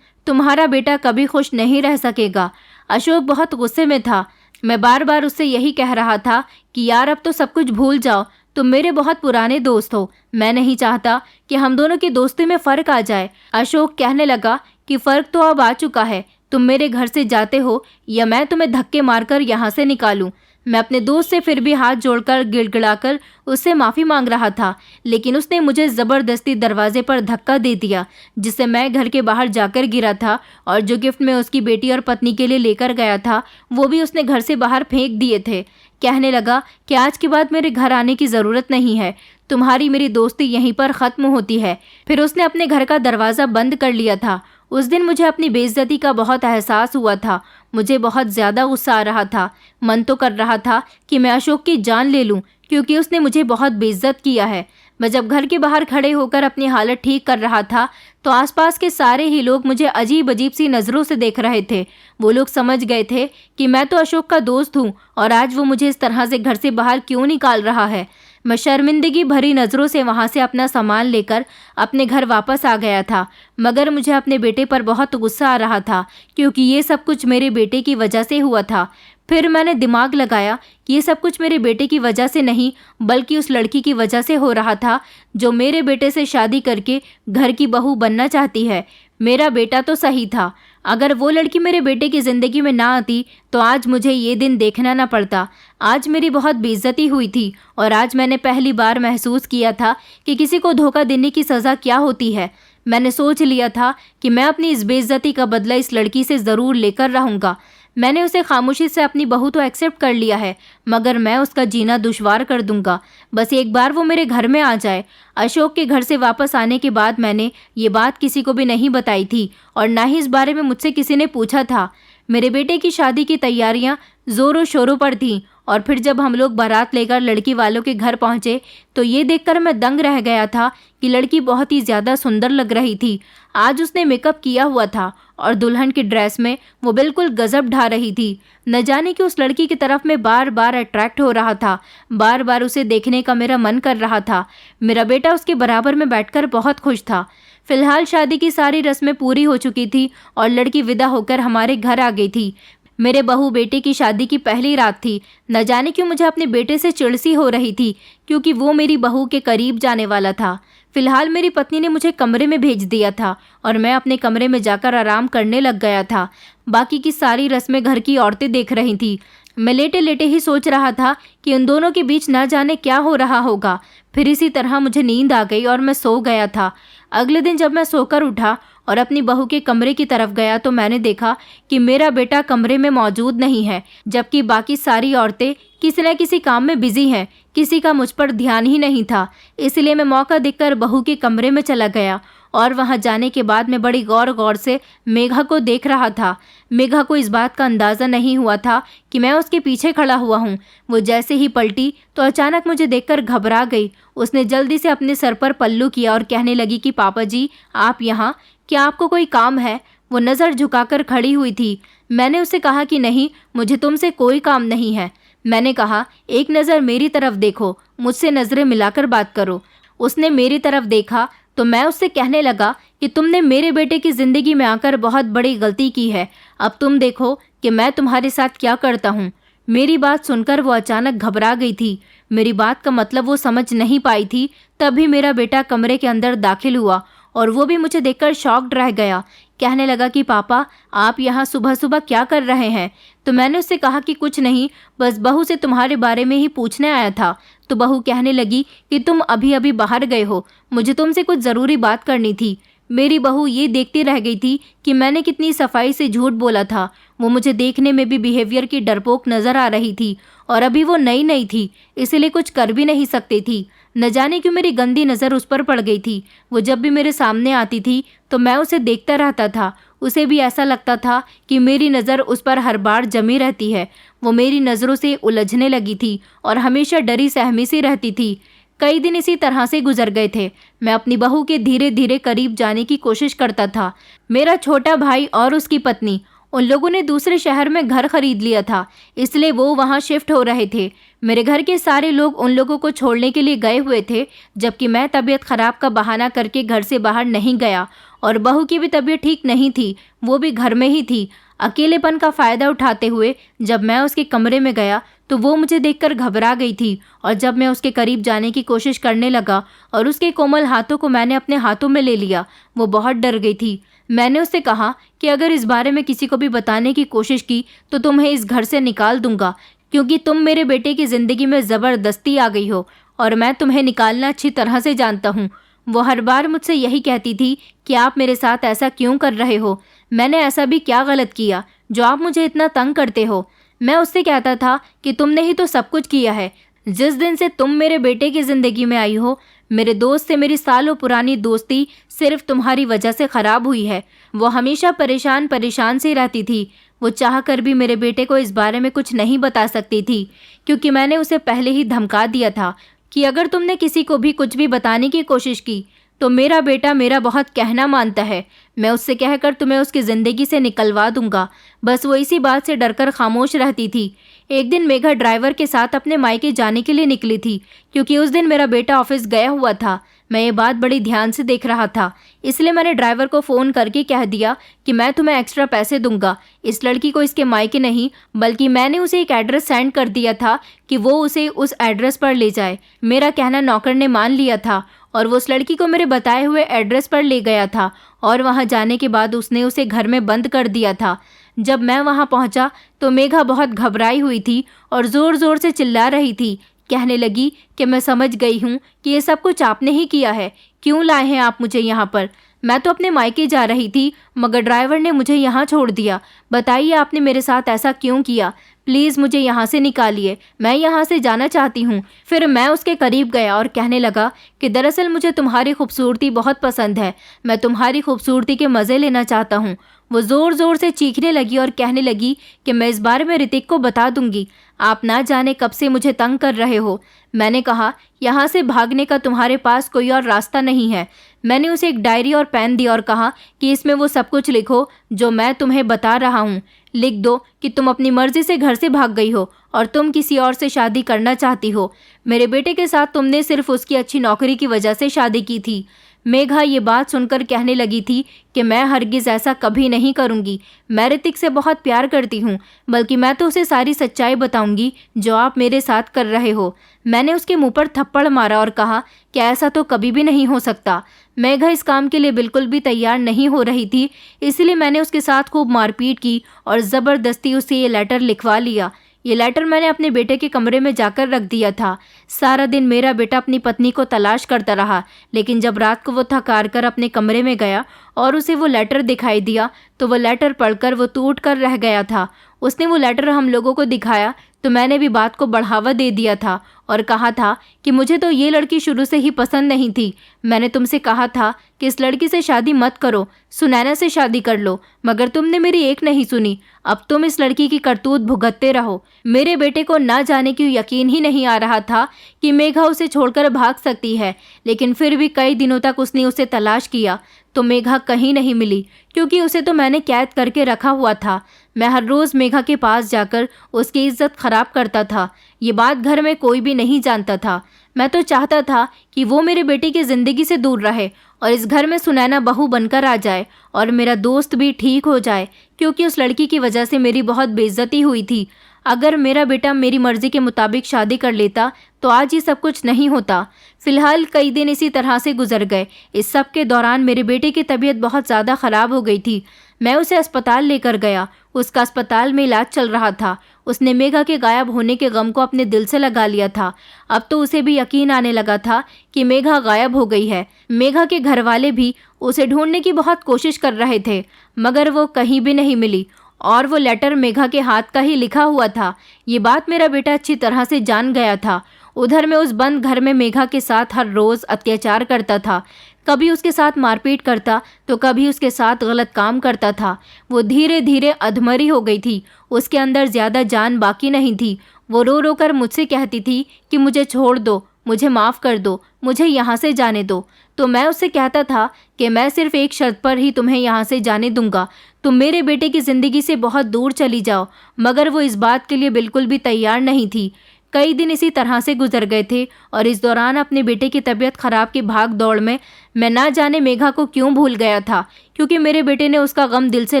तुम्हारा बेटा कभी खुश नहीं रह सकेगा। अशोक बहुत गुस्से में था। मैं बार बार उससे यही कह रहा था कि यार अब तो सब कुछ भूल जाओ, तुम मेरे बहुत पुराने दोस्त हो। मैं नहीं चाहता कि हम दोनों की दोस्ती में फ़र्क आ जाए। अशोक कहने लगा कि फ़र्क तो अब आ चुका है। तुम मेरे घर से जाते हो या मैं तुम्हें धक्के मारकर यहाँ से निकालूं। मैं अपने दोस्त से फिर भी हाथ जोड़कर गिड़गिड़ाकर उससे माफ़ी मांग रहा था, लेकिन उसने मुझे ज़बरदस्ती दरवाजे पर धक्का दे दिया, जिससे मैं घर के बाहर जाकर गिरा था और जो गिफ्ट मैं उसकी बेटी और पत्नी के लिए लेकर गया था वो भी उसने घर से बाहर फेंक दिए थे। कहने लगा कि आज के बाद मेरे घर आने की ज़रूरत नहीं है, तुम्हारी मेरी दोस्ती यहीं पर ख़त्म होती है। फिर उसने अपने घर का दरवाज़ा बंद कर लिया था। उस दिन मुझे अपनी बेइज्जती का बहुत एहसास हुआ था। मुझे बहुत ज़्यादा गुस्सा आ रहा था। मन तो कर रहा था कि मैं अशोक की जान ले लूं, क्योंकि उसने मुझे बहुत बेइज्जत किया है। मैं जब घर के बाहर खड़े होकर अपनी हालत ठीक कर रहा था तो आसपास के सारे ही लोग मुझे अजीब अजीब सी नज़रों से देख रहे थे। वो लोग समझ गए थे कि मैं तो अशोक का दोस्त हूँ और आज वो मुझे इस तरह से घर से बाहर क्यों निकाल रहा है। मैं शर्मिंदगी भरी नज़रों से वहाँ से अपना सामान लेकर अपने घर वापस आ गया था, मगर मुझे अपने बेटे पर बहुत गुस्सा आ रहा था, क्योंकि ये सब कुछ मेरे बेटे की वजह से हुआ था। फिर मैंने दिमाग लगाया कि ये सब कुछ मेरे बेटे की वजह से नहीं बल्कि उस लड़की की वजह से हो रहा था जो मेरे बेटे से शादी करके घर की बहू बनना चाहती है। मेरा बेटा तो सही था। अगर वो लड़की मेरे बेटे की ज़िंदगी में ना आती तो आज मुझे ये दिन देखना ना पड़ता। आज मेरी बहुत बेइज्जती हुई थी और आज मैंने पहली बार महसूस किया था कि किसी को धोखा देने की सज़ा क्या होती है। मैंने सोच लिया था कि मैं अपनी इस बेइज्जती का बदला इस लड़की से ज़रूर लेकर रहूँगा। मैंने उसे खामोशी से अपनी बहू तो एक्सेप्ट कर लिया है, मगर मैं उसका जीना दुश्वार कर दूंगा। बस एक बार वो मेरे घर में आ जाए। अशोक के घर से वापस आने के बाद मैंने ये बात किसी को भी नहीं बताई थी और ना ही इस बारे में मुझसे किसी ने पूछा था। मेरे बेटे की शादी की तैयारियां ज़ोरों शोरों पर थीं और फिर जब हम लोग बारात लेकर लड़की वालों के घर पहुंचे तो ये देखकर मैं दंग रह गया था कि लड़की बहुत ही ज़्यादा सुंदर लग रही थी। आज उसने मेकअप किया हुआ था और दुल्हन की ड्रेस में वो बिल्कुल गजब ढा रही थी। न जाने कि उस लड़की की तरफ मैं बार बार अट्रैक्ट हो रहा था। बार बार उसे देखने का मेरा मन कर रहा था। मेरा बेटा उसके बराबर में बैठकर बहुत खुश था। फिलहाल शादी की सारी रस्में पूरी हो चुकी थी और लड़की विदा होकर हमारे घर आ गई थी। मेरे बहू बेटे की शादी की पहली रात थी। न जाने क्यों मुझे अपने बेटे से चिड़सी हो रही थी, क्योंकि वो मेरी बहू के करीब जाने वाला था। फिलहाल मेरी पत्नी ने मुझे कमरे में भेज दिया था और मैं अपने कमरे में जाकर आराम करने लग गया था। बाकी की सारी रस्में घर की औरतें देख रही थी। मैं लेटे लेटे ही सोच रहा था कि उन दोनों के बीच न जाने क्या हो रहा होगा। फिर इसी तरह मुझे नींद आ गई और मैं सो गया था। अगले दिन जब मैं सोकर उठा और अपनी बहू के कमरे की तरफ गया तो मैंने देखा कि मेरा बेटा कमरे में मौजूद नहीं है, जबकि बाकी सारी औरतें किसी न किसी काम में बिजी हैं। किसी का मुझ पर ध्यान ही नहीं था। इसलिए मैं मौका देखकर बहू के कमरे में चला गया और वहां जाने के बाद मैं बड़ी गौर गौर से मेघा को देख रहा था। मेघा को इस बात का अंदाज़ा नहीं हुआ था कि मैं उसके पीछे खड़ा हुआ हूँ। वो जैसे ही पलटी तो अचानक मुझे देखकर घबरा गई। उसने जल्दी से अपने सर पर पल्लू किया और कहने लगी कि पापा जी आप यहाँ, क्या आपको कोई काम है? वो नज़र झुकाकर खड़ी हुई थी। मैंने उससे कहा कि नहीं, मुझे तुमसे कोई काम नहीं है। मैंने कहा एक नज़र मेरी तरफ देखो, मुझसे नज़रें मिलाकर बात करो। उसने मेरी तरफ देखा तो मैं उससे कहने लगा कि तुमने मेरे बेटे की ज़िंदगी में आकर बहुत बड़ी गलती की है। अब तुम देखो कि मैं तुम्हारे साथ क्या करता हूँ। मेरी बात सुनकर वो अचानक घबरा गई थी। मेरी बात का मतलब वो समझ नहीं पाई थी। तभी मेरा बेटा कमरे के अंदर दाखिल हुआ और वो भी मुझे देखकर शॉक्ड रह गया। कहने लगा कि पापा आप यहाँ सुबह सुबह क्या कर रहे हैं? तो मैंने उससे कहा कि कुछ नहीं, बस बहू से तुम्हारे बारे में ही पूछने आया था। तो बहू कहने लगी कि तुम अभी अभी बाहर गए हो, मुझे तुमसे कुछ ज़रूरी बात करनी थी। मेरी बहू ये देखती रह गई थी कि मैंने कितनी सफाई से झूठ बोला था। वो मुझे देखने में भी बिहेवियर की डरपोक नज़र आ रही थी और अभी वो नई नई थी, इसलिए कुछ कर भी नहीं सकती थी। न जाने क्यों मेरी गंदी नज़र उस पर पड़ गई थी। वो जब भी मेरे सामने आती थी तो मैं उसे देखता रहता था। उसे भी ऐसा लगता था कि मेरी नज़र उस पर हर बार जमी रहती है। वो मेरी नज़रों से उलझने लगी थी और हमेशा डरी सहमी सी रहती थी। कई दिन इसी तरह से गुजर गए थे। मैं अपनी बहू के धीरे धीरे करीब जाने की कोशिश करता था। मेरा छोटा भाई और उसकी पत्नी उन लोगों ने दूसरे शहर में घर खरीद लिया था, इसलिए वो वहाँ शिफ्ट हो रहे थे। मेरे घर के सारे लोग उन लोगों को छोड़ने के लिए गए हुए थे, जबकि मैं तबीयत खराब का बहाना करके घर से बाहर नहीं गया और बहू की भी तबीयत ठीक नहीं थी, वो भी घर में ही थी। अकेलेपन का फ़ायदा उठाते हुए जब मैं उसके कमरे में गया तो वो मुझे देखकर घबरा गई थी, और जब मैं उसके करीब जाने की कोशिश करने लगा और उसके कोमल हाथों को मैंने अपने हाथों में ले लिया, वो बहुत डर गई थी। मैंने उससे कहा कि अगर इस बारे में किसी को भी बताने की कोशिश की तो तुम्हें इस घर से निकाल दूंगा, क्योंकि तुम मेरे बेटे की ज़िंदगी में ज़बरदस्ती आ गई हो और मैं तुम्हें निकालना अच्छी तरह से जानता हूँ। वो हर बार मुझसे यही कहती थी कि आप मेरे साथ ऐसा क्यों कर रहे हो, मैंने ऐसा भी क्या गलत किया जो आप मुझे इतना तंग करते हो। मैं उससे कहता था कि तुमने ही तो सब कुछ किया है। जिस दिन से तुम मेरे बेटे की ज़िंदगी में आई हो, मेरे दोस्त से मेरी सालों पुरानी दोस्ती सिर्फ तुम्हारी वजह से ख़राब हुई है। वो हमेशा परेशान परेशान से रहती थी। वो चाह कर भी मेरे बेटे को इस बारे में कुछ नहीं बता सकती थी, क्योंकि मैंने उसे पहले ही धमका दिया था कि अगर तुमने किसी को भी कुछ भी बताने की कोशिश की तो मेरा बेटा मेरा बहुत कहना मानता है, मैं उससे कहकर तुम्हें उसकी ज़िंदगी से निकलवा दूंगा। बस वो इसी बात से डरकर खामोश रहती थी। एक दिन मेघा ड्राइवर के साथ अपने मायके जाने के लिए निकली थी, क्योंकि उस दिन मेरा बेटा ऑफिस गया हुआ था। मैं ये बात बड़ी ध्यान से देख रहा था, इसलिए मैंने ड्राइवर को फ़ोन करके कह दिया कि मैं तुम्हें एक्स्ट्रा पैसे दूंगा। इस लड़की को इसके मायके नहीं, बल्कि मैंने उसे एक एड्रेस सेंड कर दिया था कि वो उसे उस एड्रेस पर ले जाए। मेरा कहना नौकर ने मान लिया था और वो उस लड़की को मेरे बताए हुए एड्रेस पर ले गया था, और वहाँ जाने के बाद उसने उसे घर में बंद कर दिया था। जब मैं वहाँ पहुँचा तो मेघा बहुत घबराई हुई थी और ज़ोर ज़ोर से चिल्ला रही थी। कहने लगी कि मैं समझ गई हूँ कि ये सब कुछ आपने ही किया है, क्यों लाए हैं आप मुझे यहाँ पर? मैं तो अपने मायके जा रही थी, मगर ड्राइवर ने मुझे यहाँ छोड़ दिया। बताइए आपने मेरे साथ ऐसा क्यों किया? प्लीज़ मुझे यहाँ से निकालिए, मैं यहाँ से जाना चाहती हूँ। फिर मैं उसके करीब गया और कहने लगा कि दरअसल मुझे तुम्हारी खूबसूरती बहुत पसंद है, मैं तुम्हारी खूबसूरती के मज़े लेना चाहता हूँ। वो ज़ोर ज़ोर से चीखने लगी और कहने लगी कि मैं इस बारे में ऋतिक को बता दूंगी, आप ना जाने कब से मुझे तंग कर रहे हो। मैंने कहा यहाँ से भागने का तुम्हारे पास कोई और रास्ता नहीं है। मैंने उसे एक डायरी और पेन दी और कहा कि इसमें वो सब कुछ लिखो जो मैं तुम्हें बता रहा हूँ। लिख दो कि तुम अपनी मर्जी से घर से भाग गई हो और तुम किसी और से शादी करना चाहती हो। मेरे बेटे के साथ तुमने सिर्फ उसकी अच्छी नौकरी की वजह से शादी की थी। मेघा ये बात सुनकर कहने लगी थी कि मैं हरगिज़ ऐसा कभी नहीं करूँगी। मैं ऋतिक से बहुत प्यार करती हूँ, बल्कि मैं तो उसे सारी सच्चाई बताऊँगी जो आप मेरे साथ कर रहे हो। मैंने उसके मुंह पर थप्पड़ मारा और कहा कि ऐसा तो कभी भी नहीं हो सकता। मेघा इस काम के लिए बिल्कुल भी तैयार नहीं हो रही थी, इसलिए मैंने उसके साथ खूब मारपीट की और ज़बरदस्ती उसे ये लेटर लिखवा लिया। ये लेटर मैंने अपने बेटे के कमरे में जाकर रख दिया था। सारा दिन मेरा बेटा अपनी पत्नी को तलाश करता रहा, लेकिन जब रात को वो थक हार कर अपने कमरे में गया और उसे वो लेटर दिखाई दिया तो वो लेटर पढ़कर वो टूट कर रह गया था। उसने वो लेटर हम लोगों को दिखाया तो मैंने भी बात को बढ़ावा दे दिया था और कहा था कि मुझे तो ये लड़की शुरू से ही पसंद नहीं थी। मैंने तुमसे कहा था कि इस लड़की से शादी मत करो, सुनैना से शादी कर लो, मगर तुमने मेरी एक नहीं सुनी। अब तुम इस लड़की की करतूत भुगतते रहो। मेरे बेटे को ना जाने क्यों यकीन ही नहीं आ रहा था कि मेघा उसे छोड़कर भाग सकती है, लेकिन फिर भी कई दिनों तक उसने उसे तलाश किया तो मेघा कहीं नहीं मिली, क्योंकि उसे तो मैंने कैद करके रखा हुआ था। मैं हर रोज़ मेघा के पास जाकर उसकी इज्जत खराब करता था। ये बात घर में कोई भी नहीं जानता था। मैं तो चाहता था कि वो मेरे बेटे की ज़िंदगी से दूर रहे और इस घर में सुनैना बहू बनकर आ जाए और मेरा दोस्त भी ठीक हो जाए, क्योंकि उस लड़की की वजह से मेरी बहुत बेइज्जती हुई थी। अगर मेरा बेटा मेरी मर्ज़ी के मुताबिक शादी कर लेता तो आज ये सब कुछ नहीं होता। फ़िलहाल कई दिन इसी तरह से गुजर गए। इस सब के दौरान मेरे बेटे की तबीयत बहुत ज़्यादा ख़राब हो गई थी। मैं उसे अस्पताल लेकर गया। उसका अस्पताल में इलाज चल रहा था। उसने मेघा के गायब होने के गम को अपने दिल से लगा लिया था। अब तो उसे भी यकीन आने लगा था कि मेघा गायब हो गई है। मेघा के घर वाले भी उसे ढूंढने की बहुत कोशिश कर रहे थे, मगर वो कहीं भी नहीं मिली और वो लेटर मेघा के हाथ का ही लिखा हुआ था। ये बात मेरा बेटा अच्छी तरह से जान गया था। उधर मैं उस बंद घर में मेघा के साथ हर रोज़ अत्याचार करता था। कभी उसके साथ मारपीट करता तो कभी उसके साथ गलत काम करता था। वो धीरे धीरे अधमरी हो गई थी। उसके अंदर ज़्यादा जान बाकी नहीं थी। वो रो रो कर मुझसे कहती थी कि मुझे छोड़ दो, मुझे माफ़ कर दो, मुझे यहाँ से जाने दो। तो मैं उससे कहता था कि मैं सिर्फ एक शर्त पर ही तुम्हें यहाँ से जाने दूंगा, तुम मेरे बेटे की ज़िंदगी से बहुत दूर चली जाओ। मगर वो इस बात के लिए बिल्कुल भी तैयार नहीं थी। कई दिन इसी तरह से गुजर गए थे और इस दौरान अपने बेटे की तबीयत खराब की भाग दौड़ में मैं ना जाने मेघा को क्यों भूल गया था, क्योंकि मेरे बेटे ने उसका गम दिल से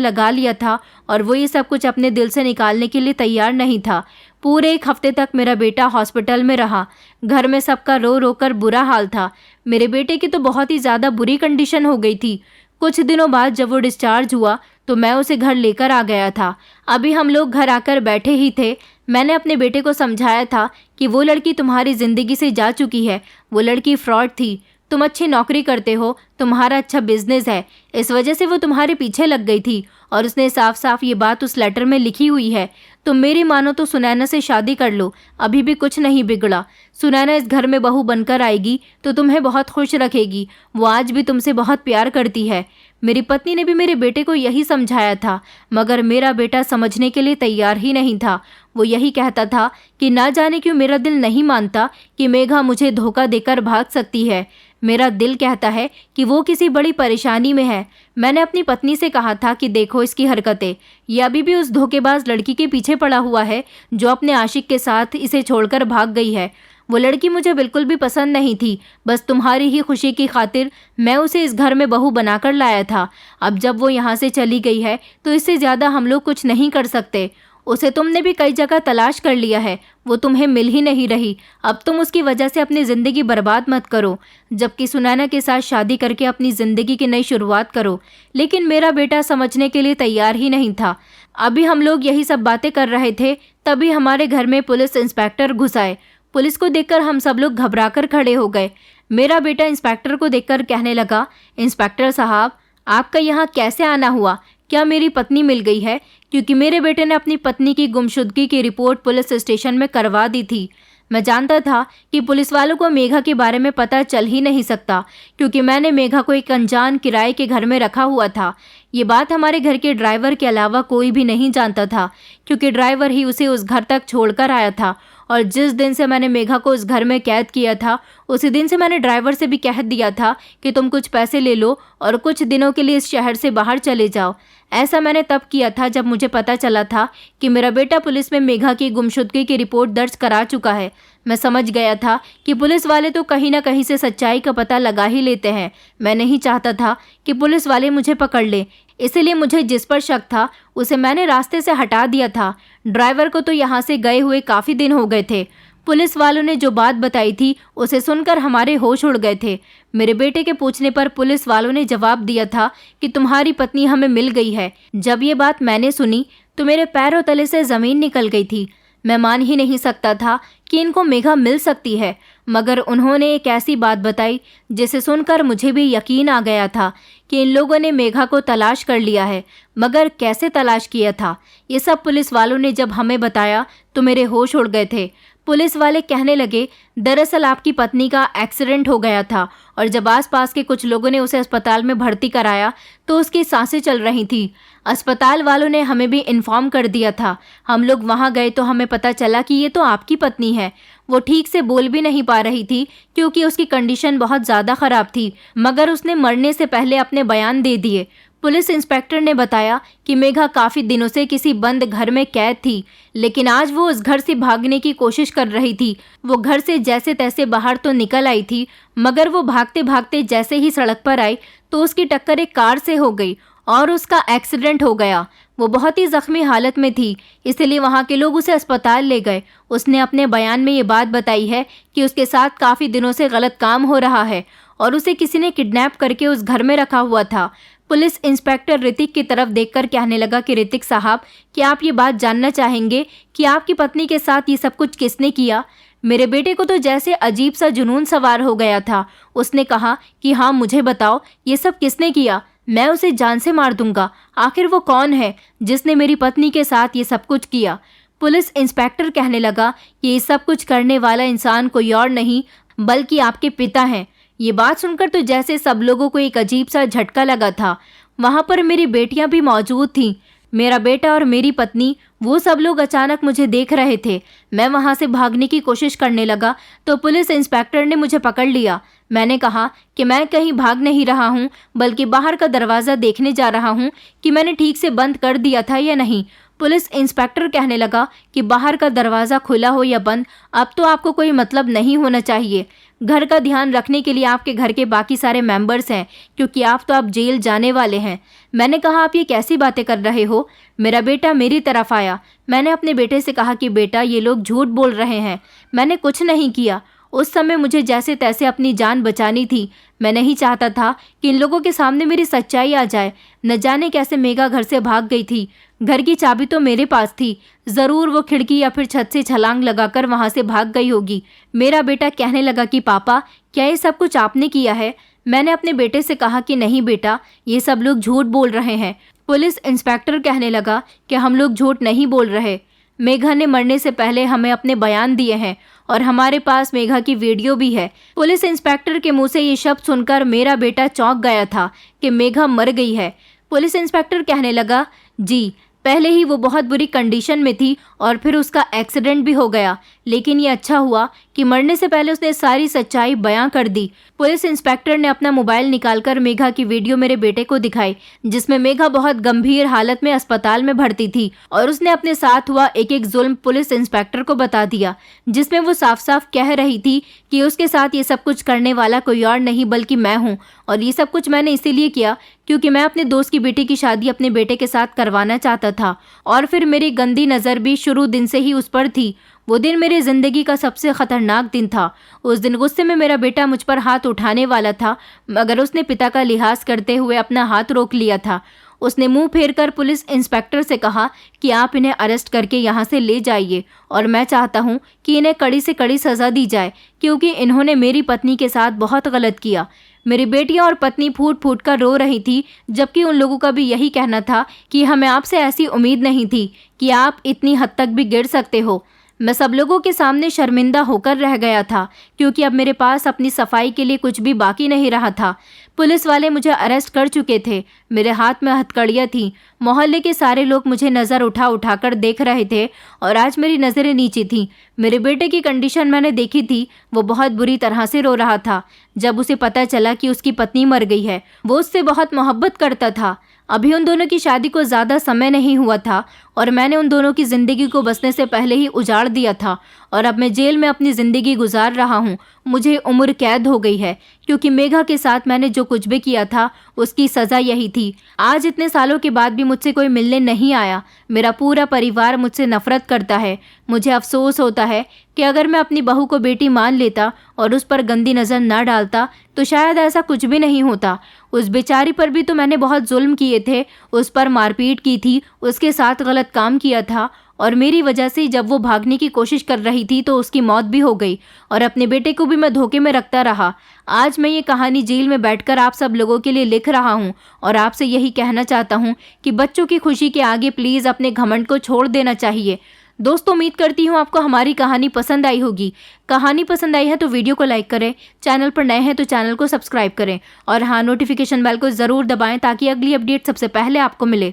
लगा लिया था और वो ये सब कुछ अपने दिल से निकालने के लिए तैयार नहीं था। पूरे एक हफ्ते तक मेरा बेटा हॉस्पिटल में रहा। घर में सबका रो रो कर बुरा हाल था। मेरे बेटे की तो बहुत ही ज़्यादा बुरी कंडीशन हो गई थी। कुछ दिनों बाद जब वो डिस्चार्ज हुआ तो मैं उसे घर लेकर आ गया था। अभी हम लोग घर आकर बैठे ही थे। मैंने अपने बेटे को समझाया था कि वो लड़की तुम्हारी ज़िंदगी से जा चुकी है, वो लड़की फ्रॉड थी। तुम अच्छी नौकरी करते हो, तुम्हारा अच्छा बिजनेस है, इस वजह से वो तुम्हारे पीछे लग गई थी और उसने साफ साफ ये बात उस लेटर में लिखी हुई है। तुम मेरी मानो तो सुनैना से शादी कर लो, अभी भी कुछ नहीं बिगड़ा। सुनैना इस घर में बहू बनकर आएगी तो तुम्हें बहुत खुश रखेगी। वो आज भी तुमसे बहुत प्यार करती है। मेरी पत्नी ने भी मेरे बेटे को यही समझाया था, मगर मेरा बेटा समझने के लिए तैयार ही नहीं था। वो यही कहता था कि ना जाने क्यों मेरा दिल नहीं मानता कि मेघा मुझे धोखा देकर भाग सकती है। मेरा दिल कहता है कि वो किसी बड़ी परेशानी में है। मैंने अपनी पत्नी से कहा था कि देखो इसकी हरकतें, ये अभी भी उस धोखेबाज लड़की के पीछे पड़ा हुआ है जो अपने आशिक के साथ इसे छोड़कर भाग गई है। वो लड़की मुझे बिल्कुल भी पसंद नहीं थी, बस तुम्हारी ही खुशी की खातिर मैं उसे इस घर में बहू बनाकर लाया था। अब जब वो यहाँ से चली गई है तो इससे ज़्यादा हम लोग कुछ नहीं कर सकते। उसे तुमने भी कई जगह तलाश कर लिया है, वो तुम्हें मिल ही नहीं रही। अब तुम उसकी वजह से अपनी ज़िंदगी बर्बाद मत करो, जबकि सुनैना के साथ शादी करके अपनी ज़िंदगी की नई शुरुआत करो। लेकिन मेरा बेटा समझने के लिए तैयार ही नहीं था। अभी हम लोग यही सब बातें कर रहे थे, तभी हमारे घर में पुलिस इंस्पेक्टर घुस आए। पुलिस को देखकर हम सब लोग घबराकर खड़े हो गए। मेरा बेटा इंस्पेक्टर को देखकर कहने लगा, इंस्पेक्टर साहब, आपका यहाँ कैसे आना हुआ? क्या मेरी पत्नी मिल गई है? क्योंकि मेरे बेटे ने अपनी पत्नी की गुमशुदगी की रिपोर्ट पुलिस स्टेशन में करवा दी थी। मैं जानता था कि पुलिस वालों को मेघा के बारे में पता चल ही नहीं सकता, क्योंकि मैंने मेघा को एक अनजान किराए के घर में रखा हुआ था। ये बात हमारे घर के ड्राइवर के अलावा कोई भी नहीं जानता था, क्योंकि ड्राइवर ही उसे उस घर तक छोड़कर आया था। और जिस दिन से मैंने मेघा को उस घर में कैद किया था, उसी दिन से मैंने ड्राइवर से भी कह दिया था कि तुम कुछ पैसे ले लो और कुछ दिनों के लिए इस शहर से बाहर चले जाओ। ऐसा मैंने तब किया था जब मुझे पता चला था कि मेरा बेटा पुलिस में मेघा की गुमशुदगी की रिपोर्ट दर्ज करा चुका है। मैं समझ गया था कि पुलिस वाले तो कहीं ना कहीं से सच्चाई का पता लगा ही लेते हैं। मैं नहीं चाहता था कि पुलिस वाले मुझे पकड़ ले, इसलिए मुझे जिस पर शक था उसे मैंने रास्ते से हटा दिया था। ड्राइवर को तो यहाँ से गए हुए काफ़ी दिन हो गए थे। पुलिस वालों ने जो बात बताई थी उसे सुनकर हमारे होश उड़ गए थे। मेरे बेटे के पूछने पर पुलिस वालों ने जवाब दिया था कि तुम्हारी पत्नी हमें मिल गई है। जब ये बात मैंने सुनी तो मेरे पैरों तले से ज़मीन निकल गई थी। मैं मान ही नहीं सकता था कि इनको मेघा मिल सकती है, मगर उन्होंने एक ऐसी बात बताई जिसे सुनकर मुझे भी यकीन आ गया था कि इन लोगों ने मेघा को तलाश कर लिया है। मगर कैसे तलाश किया था, ये सब पुलिस वालों ने जब हमें बताया तो मेरे होश उड़ गए थे। पुलिस वाले कहने लगे, दरअसल आपकी पत्नी का एक्सीडेंट हो गया था और जब आसपास के कुछ लोगों ने उसे अस्पताल में भर्ती कराया तो उसकी सांसें चल रही थी। अस्पताल वालों ने हमें भी इन्फॉर्म कर दिया था। हम लोग वहां गए तो हमें पता चला कि ये तो आपकी पत्नी है। वो ठीक से बोल भी नहीं पा रही थी क्योंकि उसकी कंडीशन बहुत ज़्यादा ख़राब थी, मगर उसने मरने से पहले अपने बयान दे दिए। पुलिस इंस्पेक्टर ने बताया कि मेघा काफ़ी दिनों से किसी बंद घर में कैद थी, लेकिन आज वो उस घर से भागने की कोशिश कर रही थी। वो घर से जैसे तैसे बाहर तो निकल आई थी, मगर वो भागते भागते जैसे ही सड़क पर आई तो उसकी टक्कर एक कार से हो गई और उसका एक्सीडेंट हो गया। वो बहुत ही ज़ख्मी हालत में थी, इसलिए वहाँ के लोग उसे अस्पताल ले गए। उसने अपने बयान में ये बात बताई है कि उसके साथ काफ़ी दिनों से गलत काम हो रहा है और उसे किसी ने किडनैप करके उस घर में रखा हुआ था। पुलिस इंस्पेक्टर ऋतिक की तरफ देखकर कहने लगा कि ऋतिक साहब, क्या आप ये बात जानना चाहेंगे कि आपकी पत्नी के साथ ये सब कुछ किसने किया? मेरे बेटे को तो जैसे अजीब सा जुनून सवार हो गया था। उसने कहा कि हाँ, मुझे बताओ ये सब किसने किया, मैं उसे जान से मार दूंगा। आखिर वो कौन है जिसने मेरी पत्नी के साथ ये सब कुछ किया? पुलिस इंस्पेक्टर कहने लगा कि ये सब कुछ करने वाला इंसान कोई और नहीं बल्कि आपके पिता हैं। ये बात सुनकर तो जैसे सब लोगों को एक अजीब सा झटका लगा था। वहाँ पर मेरी बेटियाँ भी मौजूद थीं। मेरा बेटा और मेरी पत्नी, वो सब लोग अचानक मुझे देख रहे थे। मैं वहां से भागने की कोशिश करने लगा तो पुलिस इंस्पेक्टर ने मुझे पकड़ लिया। मैंने कहा कि मैं कहीं भाग नहीं रहा हूं, बल्कि बाहर का दरवाज़ा देखने जा रहा हूं कि मैंने ठीक से बंद कर दिया था या नहीं। पुलिस इंस्पेक्टर कहने लगा कि बाहर का दरवाज़ा खुला हो या बंद, अब तो आपको कोई मतलब नहीं होना चाहिए। घर का ध्यान रखने के लिए आपके घर के बाकी सारे मेंबर्स हैं, क्योंकि आप तो अब जेल जाने वाले हैं। मैंने कहा, आप ये कैसी बातें कर रहे हो? मेरा बेटा मेरी तरफ आया। मैंने अपने बेटे से कहा कि बेटा, ये लोग झूठ बोल रहे हैं, मैंने कुछ नहीं किया। उस समय मुझे जैसे तैसे अपनी जान बचानी थी। मैं नहीं चाहता था कि इन लोगों के सामने मेरी सच्चाई आ जाए। न जाने कैसे मेघा घर से भाग गई थी। घर की चाबी तो मेरे पास थी। ज़रूर वो खिड़की या फिर छत से छलांग लगाकर वहाँ से भाग गई होगी। मेरा बेटा कहने लगा कि पापा, क्या ये सब कुछ आपने किया है? मैंने अपने बेटे से कहा कि नहीं बेटा, ये सब लोग झूठ बोल रहे हैं। पुलिस इंस्पेक्टर कहने लगा कि हम लोग झूठ नहीं बोल रहे। मेघा ने मरने से पहले हमें अपने बयान दिए हैं और हमारे पास मेघा की वीडियो भी है। पुलिस इंस्पेक्टर के मुंह से ये शब्द सुनकर मेरा बेटा चौंक गया था कि मेघा मर गई है। पुलिस इंस्पेक्टर कहने लगा, जी, पहले ही वो बहुत बुरी कंडीशन में थी और फिर उसका एक्सीडेंट भी हो गया, लेकिन ये अच्छा हुआ कि मरने से पहले उसने सारी सच्चाई बयां कर दी। पुलिस इंस्पेक्टर ने अपना मोबाइल निकालकर मेघा की वीडियो मेरे बेटे को दिखाई, जिसमें मेघा बहुत गंभीर हालत में अस्पताल में भर्ती थी और उसने अपने साथ हुआ एक एक जुल्म पुलिस इंस्पेक्टर को बता दिया, जिसमें वो साफ साफ कह रही थी कि उसके साथ ये सब कुछ करने वाला कोई और नहीं बल्कि मैं हूँ, और ये सब कुछ मैंने इसीलिए किया क्योंकि मैं अपने दोस्त की बेटी की शादी अपने बेटे के साथ करवाना चाहता था। और फिर मेरी गंदी नज़र भी शुरू दिन से ही उस पर थी। वो दिन मेरी ज़िंदगी का सबसे ख़तरनाक दिन था। उस दिन गुस्से में मेरा बेटा मुझ पर हाथ उठाने वाला था, मगर उसने पिता का लिहाज करते हुए अपना हाथ रोक लिया था। उसने मुंह फेरकर पुलिस इंस्पेक्टर से कहा कि आप इन्हें अरेस्ट करके यहाँ से ले जाइए, और मैं चाहता हूँ कि इन्हें कड़ी से कड़ी सज़ा दी जाए, क्योंकि इन्होंने मेरी पत्नी के साथ बहुत गलत किया। मेरी बेटियां और पत्नी फूट फूट कर रो रही थी, जबकि उन लोगों का भी यही कहना था कि हमें आपसे ऐसी उम्मीद नहीं थी कि आप इतनी हद तक भी गिर सकते हो। मैं सब लोगों के सामने शर्मिंदा होकर रह गया था, क्योंकि अब मेरे पास अपनी सफाई के लिए कुछ भी बाकी नहीं रहा था। पुलिस वाले मुझे अरेस्ट कर चुके थे। मेरे हाथ में हथकड़ियाँ थीं। मोहल्ले के सारे लोग मुझे नज़र उठा कर देख रहे थे और आज मेरी नज़रें नीची थीं। मेरे बेटे की कंडीशन मैंने देखी थी। वो बहुत बुरी तरह से रो रहा था। जब उसे पता चला कि उसकी पत्नी मर गई है, वो उससे बहुत मोहब्बत करता था। अभी उन दोनों की शादी को ज़्यादा समय नहीं हुआ था और मैंने उन दोनों की ज़िंदगी को बसने से पहले ही उजाड़ दिया था, और अब मैं जेल में अपनी ज़िंदगी गुजार रहा हूँ। मुझे उम्र कैद हो गई है, क्योंकि मेघा के साथ मैंने जो कुछ भी किया था उसकी सज़ा यही थी। आज इतने सालों के बाद भी मुझसे कोई मिलने नहीं आया। मेरा पूरा परिवार मुझसे नफरत करता है। मुझे अफसोस होता है कि अगर मैं अपनी बहू को बेटी मान लेता और उस पर गंदी नज़र न डालता तो शायद ऐसा कुछ भी नहीं होता। उस बेचारी पर भी तो मैंने बहुत जुल्म किए थे, उस पर मारपीट की थी, उसके साथ गलत काम किया था, और मेरी वजह से जब वो भागने की कोशिश कर रही थी तो उसकी मौत भी हो गई, और अपने बेटे को भी मैं धोखे में रखता रहा। आज मैं ये कहानी जेल में बैठकर आप सब लोगों के लिए लिख रहा हूँ और आपसे यही कहना चाहता हूँ कि बच्चों की खुशी के आगे प्लीज़ अपने घमंड को छोड़ देना चाहिए। दोस्तों, उम्मीद करती हूँ आपको हमारी कहानी पसंद आई होगी। कहानी पसंद आई है तो वीडियो को लाइक करें, चैनल पर नए हैं तो चैनल को सब्सक्राइब करें, और हाँ, नोटिफिकेशन बेल को ज़रूर दबाएं ताकि अगली अपडेट सबसे पहले आपको मिले।